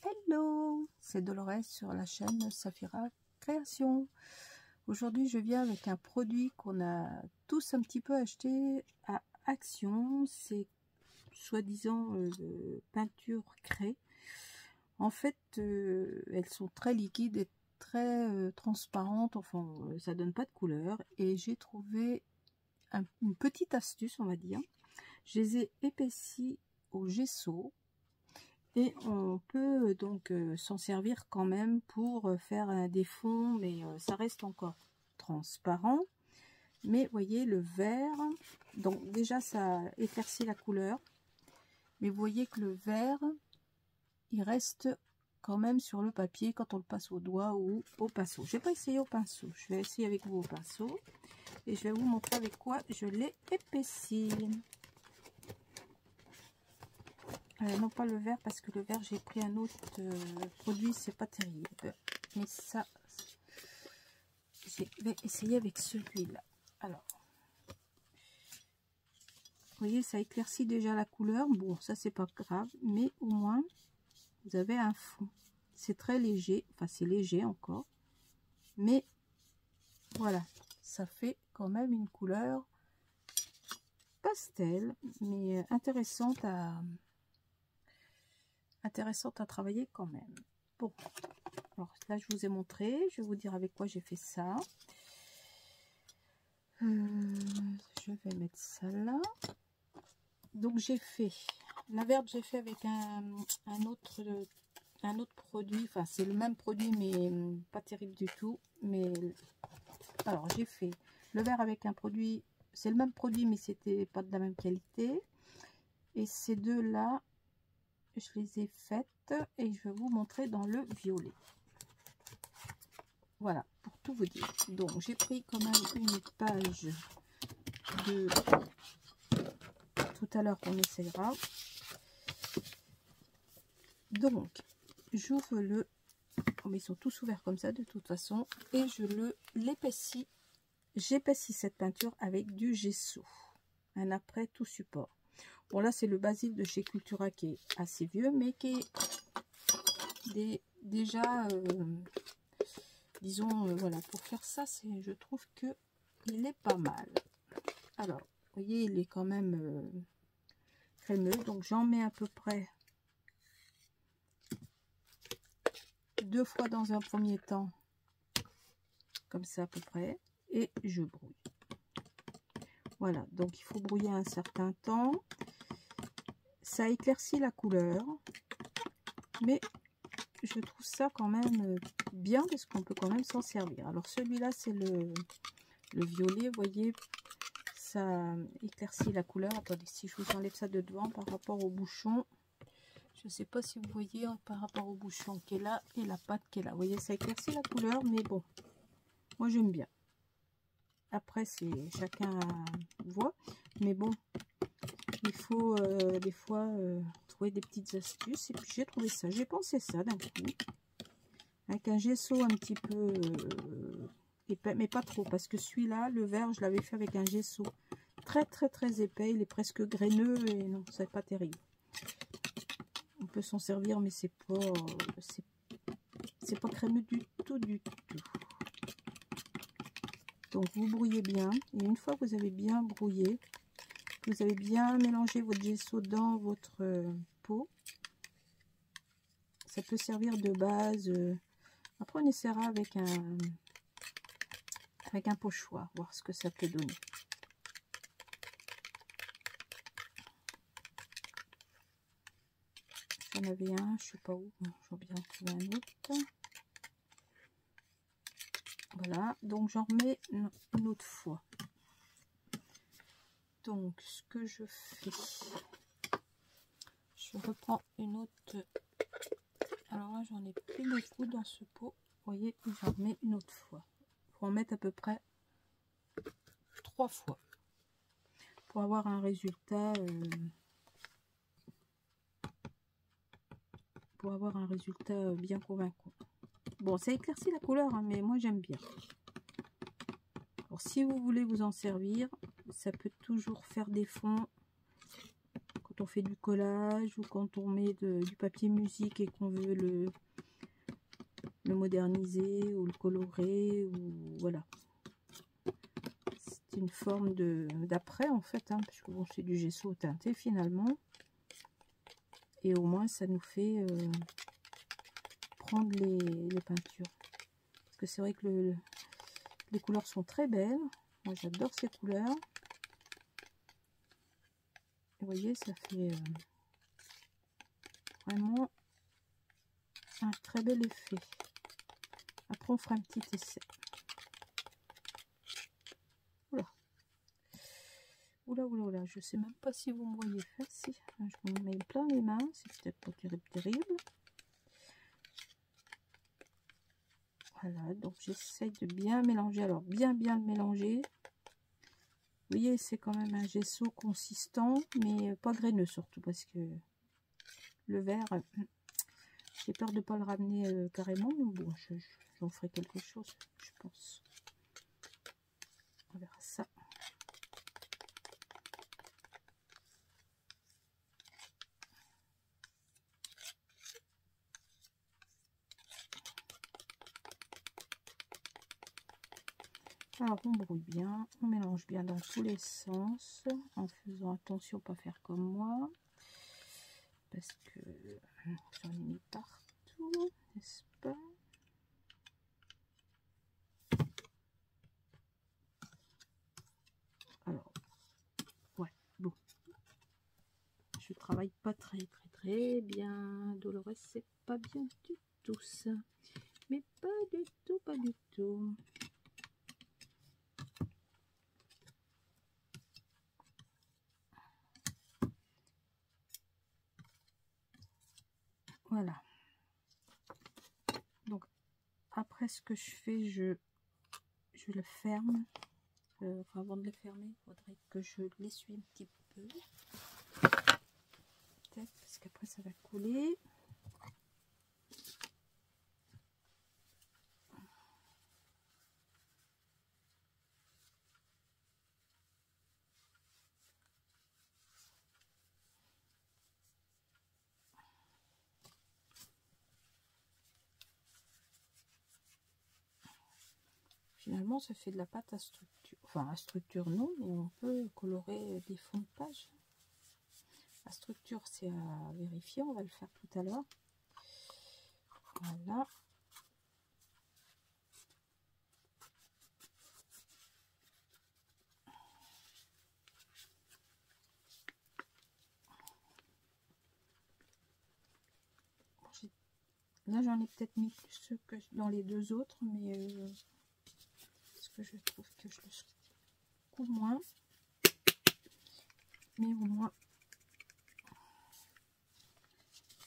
Hello, c'est Dolores sur la chaîne Safira Création. Aujourd'hui, je viens avec un produit qu'on a tous un petit peu acheté à Action. C'est soi-disant peinture craie. En fait, elles sont très liquides et très transparentes. Enfin, ça donne pas de couleur. Et j'ai trouvé une petite astuce, on va dire. Je les ai épaissies au gesso. Et on peut donc s'en servir quand même pour faire des fonds, mais ça reste encore transparent. Mais vous voyez le vert, donc déjà ça éclaircit la couleur. Mais vous voyez que le vert, il reste quand même sur le papier quand on le passe au doigt ou au pinceau. Je vais pas essayer au pinceau, je vais essayer avec vous au pinceau. Et je vais vous montrer avec quoi je l'ai épaissi. Non pas le vert, parce que le vert j'ai pris un autre produit, c'est pas terrible, mais ça je vais essayer avec celui-là. Alors vous voyez, ça éclaircit déjà la couleur. Bon, ça c'est pas grave, mais au moins vous avez un fond. C'est très léger, enfin c'est léger encore, mais voilà, ça fait quand même une couleur pastel, mais intéressante à travailler quand même. Bon, alors là je vous ai montré, je vais vous dire avec quoi j'ai fait ça. Je vais mettre ça là. Donc j'ai fait la verte, j'ai fait avec un autre produit, enfin c'est le même produit mais pas terrible du tout. Mais alors j'ai fait le vert avec un produit, c'est le même produit mais c'était pas de la même qualité. Et ces deux là, je les ai faites et je vais vous montrer dans le violet. Voilà, pour tout vous dire. Donc j'ai pris quand même une page de tout à l'heure qu'on essayera. Donc j'ouvre le, comme ils sont tous ouverts comme ça de toute façon, et je l'épaissis. J'épaissis cette peinture avec du gesso, un après tout support. Bon là c'est le Basile de chez Cultura qui est assez vieux mais qui est déjà disons voilà, pour faire ça c'est, je trouve que il est pas mal. Alors vous voyez il est quand même crémeux, donc j'en mets à peu près 2 fois dans un premier temps, comme ça à peu près, et je brouille. Voilà, donc il faut brouiller un certain temps. Ça éclaircit la couleur, mais je trouve ça quand même bien parce qu'on peut quand même s'en servir. Alors celui-là c'est le violet, vous voyez, ça éclaircit la couleur. Attendez, si je vous enlève ça de devant par rapport au bouchon, je ne sais pas si vous voyez par rapport au bouchon qui est là et la pâte qui est là. Vous voyez, ça éclaircit la couleur, mais bon, moi j'aime bien. Après, c'est chacun voit, mais bon, il faut des fois trouver des petites astuces. Et puis j'ai trouvé ça, j'ai pensé ça d'un coup, avec un gesso un petit peu épais, mais pas trop, parce que celui-là, le vert, je l'avais fait avec un gesso très épais, il est presque graineux et non, c'est pas terrible. On peut s'en servir, mais c'est pas crémeux du tout. Donc vous brouillez bien, et une fois que vous avez bien brouillé, que vous avez bien mélangé votre gesso dans votre pot, ça peut servir de base. Après on essaiera avec un pochoir, voir ce que ça peut donner. J'en avais un, je sais pas où, j'en ai bien trouvé un autre. Voilà, donc j'en remets une autre fois. Donc ce que je fais, je reprends une autre. Alors là j'en ai pris beaucoup dans ce pot, vous voyez, j'en remets une autre fois. Il faut en mettre à peu près 3 fois pour avoir un résultat bien convaincant. Bon, ça éclaircit la couleur, hein, mais moi j'aime bien. Alors si vous voulez vous en servir, ça peut toujours faire des fonds. Quand quand on fait du collage ou quand on met du papier musique et qu'on veut le moderniser ou le colorer, ou voilà. C'est une forme d'après en fait, hein, parce que bon, c'est du gesso teinté finalement. Et au moins ça nous fait prendre les peintures. Parce que c'est vrai que les couleurs sont très belles. Moi j'adore ces couleurs. Vous voyez, ça fait vraiment un très bel effet. Après on fera un petit essai. Oula. Oula, oula, oula, je sais même pas si vous me voyez faire. Si, je me mets plein les mains, c'est peut-être pas terrible, terrible. Voilà, donc j'essaye de bien mélanger. Alors, bien le mélanger. Vous voyez, c'est quand même un gesso consistant, mais pas graineux surtout, parce que le vert, j'ai peur de ne pas le ramener carrément, mais bon, j'en ferai quelque chose, je pense. On verra ça. Alors on brouille bien, on mélange bien dans tous les sens, en faisant attention à ne pas faire comme moi, parce que j'en ai mis partout, n'est-ce pas? Alors, ouais, bon, je travaille pas très bien, Dolores, c'est pas bien du tout ça, mais pas du tout, pas du tout. Voilà. Donc après ce que je fais, je le ferme. Enfin, avant de le fermer, il faudrait que je l'essuie un petit peu. Peut-être parce qu'après ça va couler. Finalement, ça fait de la pâte à structure. Enfin, à structure, non, mais on peut colorer des fonds de page. La structure, c'est à vérifier. On va le faire tout à l'heure. Voilà. Là, j'en ai peut-être mis plus que dans les deux autres, mais parce que je trouve que je le suis beaucoup moins. Mais au moins,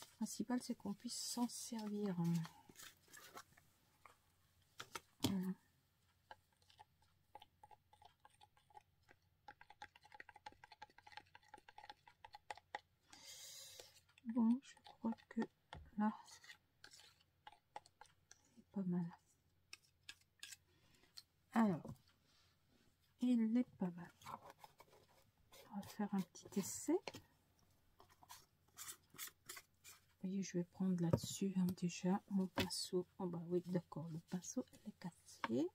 le principal, c'est qu'on puisse s'en servir. Voilà. Bon, je crois que là, c'est pas mal. Alors, il est pas mal. On va faire un petit essai. Vous voyez, je vais prendre là-dessus déjà mon pinceau. Oh bah oui, d'accord, le pinceau, il est cassé.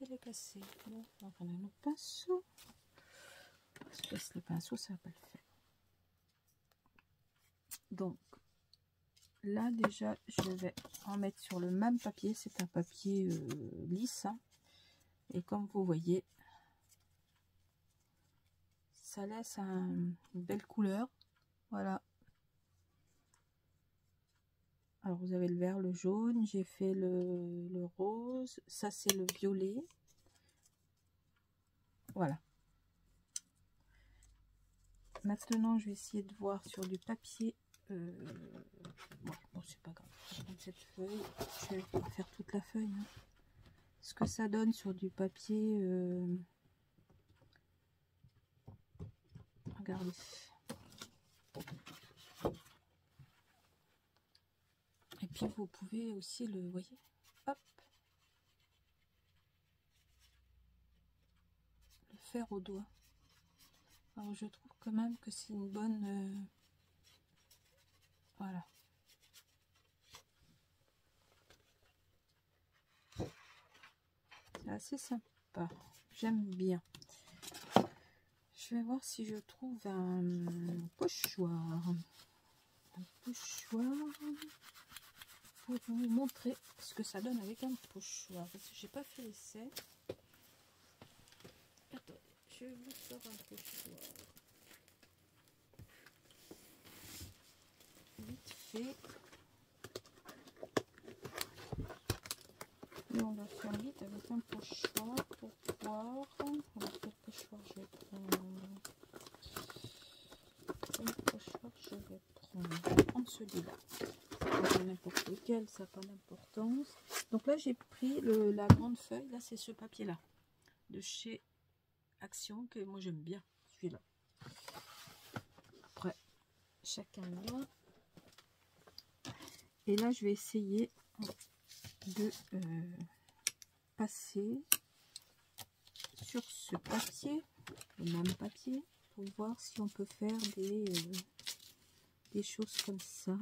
Il est cassé. Bon, donc on a notre pinceau. Je laisse le pinceau, ça va pas le faire. Donc, là déjà, je vais en mettre sur le même papier. C'est un papier lisse. Hein. Et comme vous voyez, ça laisse une belle couleur. Voilà. Alors vous avez le vert, le jaune, j'ai fait le rose, ça c'est le violet. Voilà. Maintenant je vais essayer de voir sur du papier. Ouais, bon c'est pas grave. Je vais prendre cette feuille, je vais pas faire toute la feuille. Hein. Ce que ça donne sur du papier. Regardez. Et puis vous pouvez aussi le, voyez, hop, le faire au doigt. Alors je trouve quand même que c'est une bonne... voilà. C'est assez sympa. J'aime bien. Je vais voir si je trouve un pochoir. Un pochoir pour vous montrer ce que ça donne avec un pochoir. Parce que j'ai pas fait l'essai. Attendez, je vais vous faire un pochoir. Vite fait. Et on va faire vite avec un pochoir pour voir. Alors, quel pochoir je vais prendre? Quel pochoir je vais prendre? Je vais prendre celui-là. Pas n'importe lequel, ça n'a pas d'importance. Donc là, j'ai pris la grande feuille. Là, c'est ce papier-là de chez Action que moi j'aime bien. Celui-là. Après, chacun là. Et là, je vais essayer de passer sur ce papier, le même papier, pour voir si on peut faire des choses comme ça.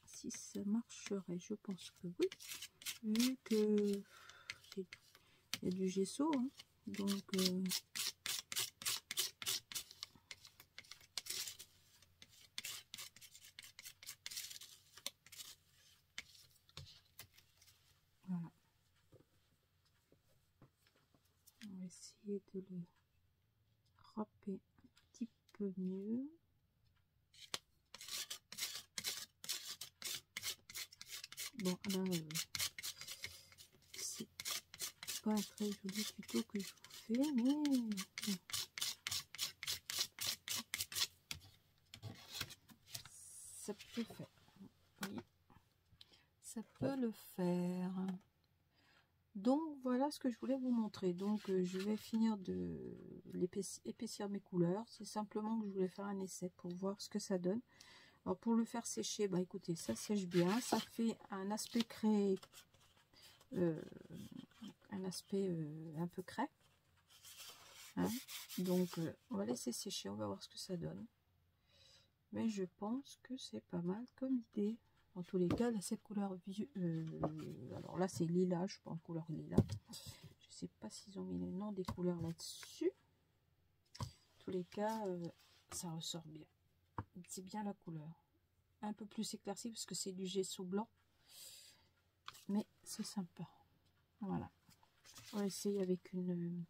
Si ça marcherait, je pense que oui, vu que il y a du gesso, hein, donc voilà. On va essayer de le râper un petit peu mieux. Bon, là, c'est pas un très joli tuto que je vous fais, mais bon. Ça peut faire. Oui, ça peut le faire. Donc voilà ce que je voulais vous montrer. Donc je vais finir de épaissir mes couleurs. C'est simplement que je voulais faire un essai pour voir ce que ça donne. Alors pour le faire sécher, bah écoutez, ça sèche bien. Ça fait un aspect craie, un aspect un peu craie. Hein, donc on va laisser sécher, on va voir ce que ça donne. Mais je pense que c'est pas mal comme idée. En tous les cas, là, cette couleur alors là c'est lilas, je prends couleur lilas. Je sais pas s'ils ont mis les noms des couleurs là-dessus. En tous les cas, ça ressort bien. C'est bien la couleur. Un peu plus éclairci parce que c'est du gesso blanc. Mais c'est sympa. Voilà. On va essayer avec une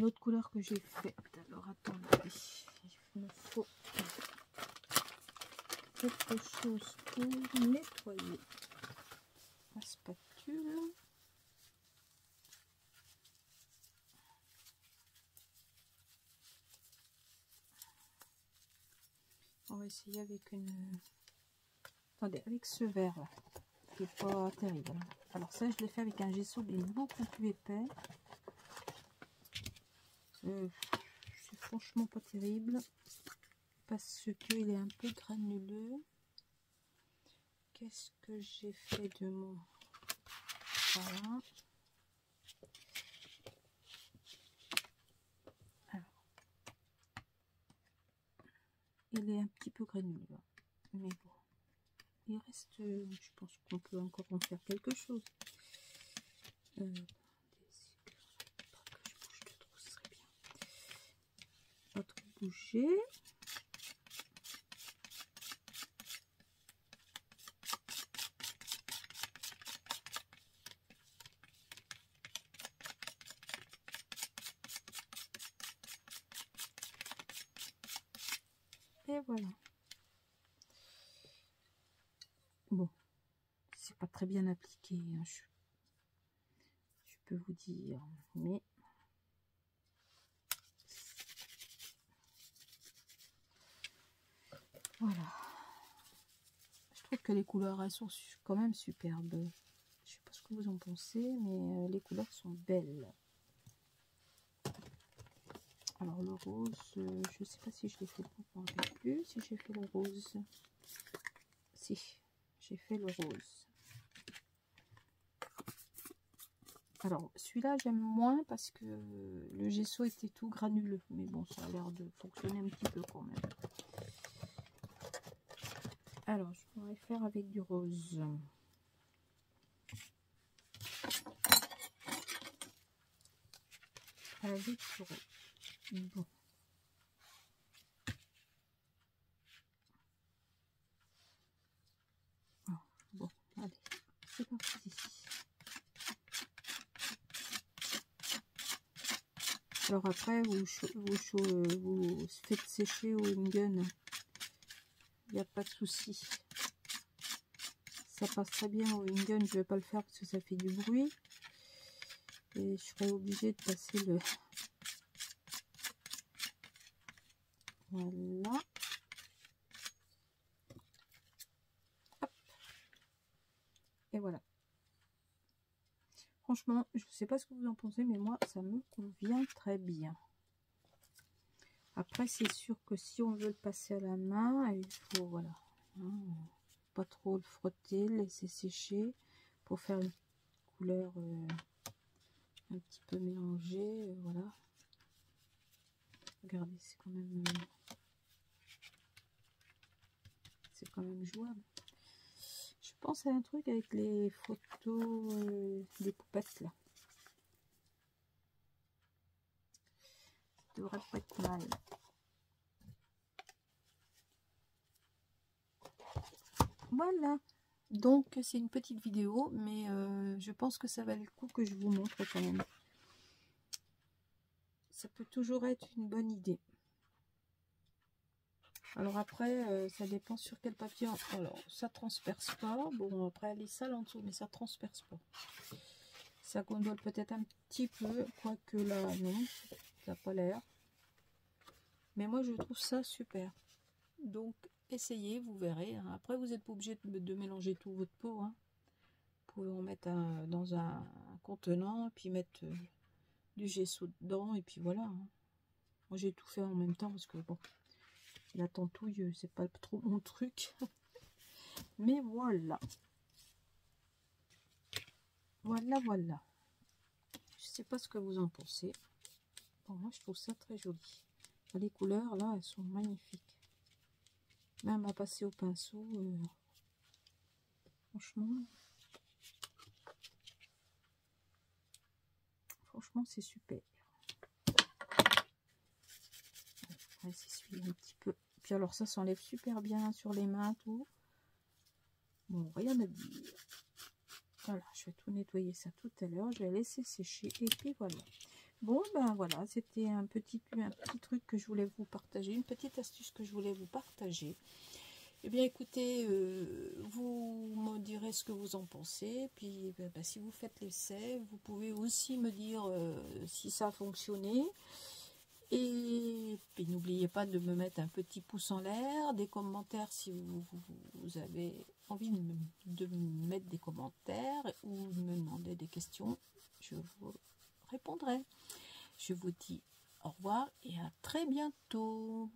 autre couleur que j'ai faite. Alors attendez, il me faut quelque chose pour nettoyer la spatule. On va essayer avec une... Attendez, avec ce verre là, qui est pas terrible. Alors ça, je l'ai fait avec un gesso mais beaucoup plus épais. C'est franchement pas terrible parce qu'il est un peu granuleux. Qu'est-ce que j'ai fait de mon... Voilà. Alors, il est un petit peu granuleux, mais bon, il reste... je pense qu'on peut encore en faire quelque chose. Pas que je bouge de trop, ce serait bien. Pas trop bouger. Et voilà. Bon, c'est pas très bien appliqué, hein, je peux vous dire, mais voilà. Je trouve que les couleurs, elles sont quand même superbes. Je sais pas ce que vous en pensez, mais les couleurs sont belles. Alors le rose, je sais pas si je l'ai fait, je ne me rappelle plus si j'ai fait le rose. Si, j'ai fait le rose. Alors, celui-là, j'aime moins parce que le gesso était tout granuleux. Mais bon, ça a l'air de fonctionner un petit peu quand même. Alors, je pourrais faire avec du rose. Avec du rose. Bon. Bon, allez, c'est parti. Alors après, vous faites sécher au Ingen. Il n'y a pas de souci. Ça passe très bien au Ingen. Je vais pas le faire parce que ça fait du bruit. Et je serai obligée de passer le... Voilà. Hop. Et voilà. Franchement, je ne sais pas ce que vous en pensez, mais moi, ça me convient très bien. Après, c'est sûr que si on veut le passer à la main, il faut, voilà, pas trop le frotter, le laisser sécher pour faire une couleur un petit peu mélangée, voilà. Regardez, c'est quand même jouable. Je pense à un truc avec les photos des poupettes là. Ça devrait pas être mal. Voilà. Donc c'est une petite vidéo, mais je pense que ça valait le coup que je vous montre quand même. Ça peut toujours être une bonne idée. Alors après, ça dépend sur quel papier. Alors, ça transperce pas. Bon, après, elle est sale en dessous, mais ça transperce pas. Ça gondole peut-être un petit peu, quoique là, non, ça n'a pas l'air. Mais moi, je trouve ça super. Donc, essayez, vous verrez. Hein. Après, vous n'êtes pas obligé de mélanger tout votre pot. Hein. Vous pouvez en mettre dans un contenant, puis mettre du gesso dedans, et puis voilà. Hein. Moi, j'ai tout fait en même temps, parce que bon... La tentouille, c'est pas trop mon truc. Mais voilà. Voilà. Je sais pas ce que vous en pensez. Bon, moi, je trouve ça très joli. Les couleurs, là, elles sont magnifiques. Même à passer au pinceau. Franchement, c'est super. On va s'essuyer un petit peu. Puis alors, ça s'enlève super bien sur les mains, tout. Bon, rien à dire. Voilà, je vais tout nettoyer ça tout à l'heure. Je vais laisser sécher et puis voilà. Bon, ben voilà, c'était un petit truc que je voulais vous partager, une petite astuce que je voulais vous partager. Eh bien, écoutez, vous me direz ce que vous en pensez. Puis, ben, si vous faites l'essai, vous pouvez aussi me dire si ça a fonctionné. Et puis, n'oubliez pas de me mettre un petit pouce en l'air, des commentaires si vous avez envie de me mettre des commentaires ou de me demander des questions. Je vous répondrai. Je vous dis au revoir et à très bientôt.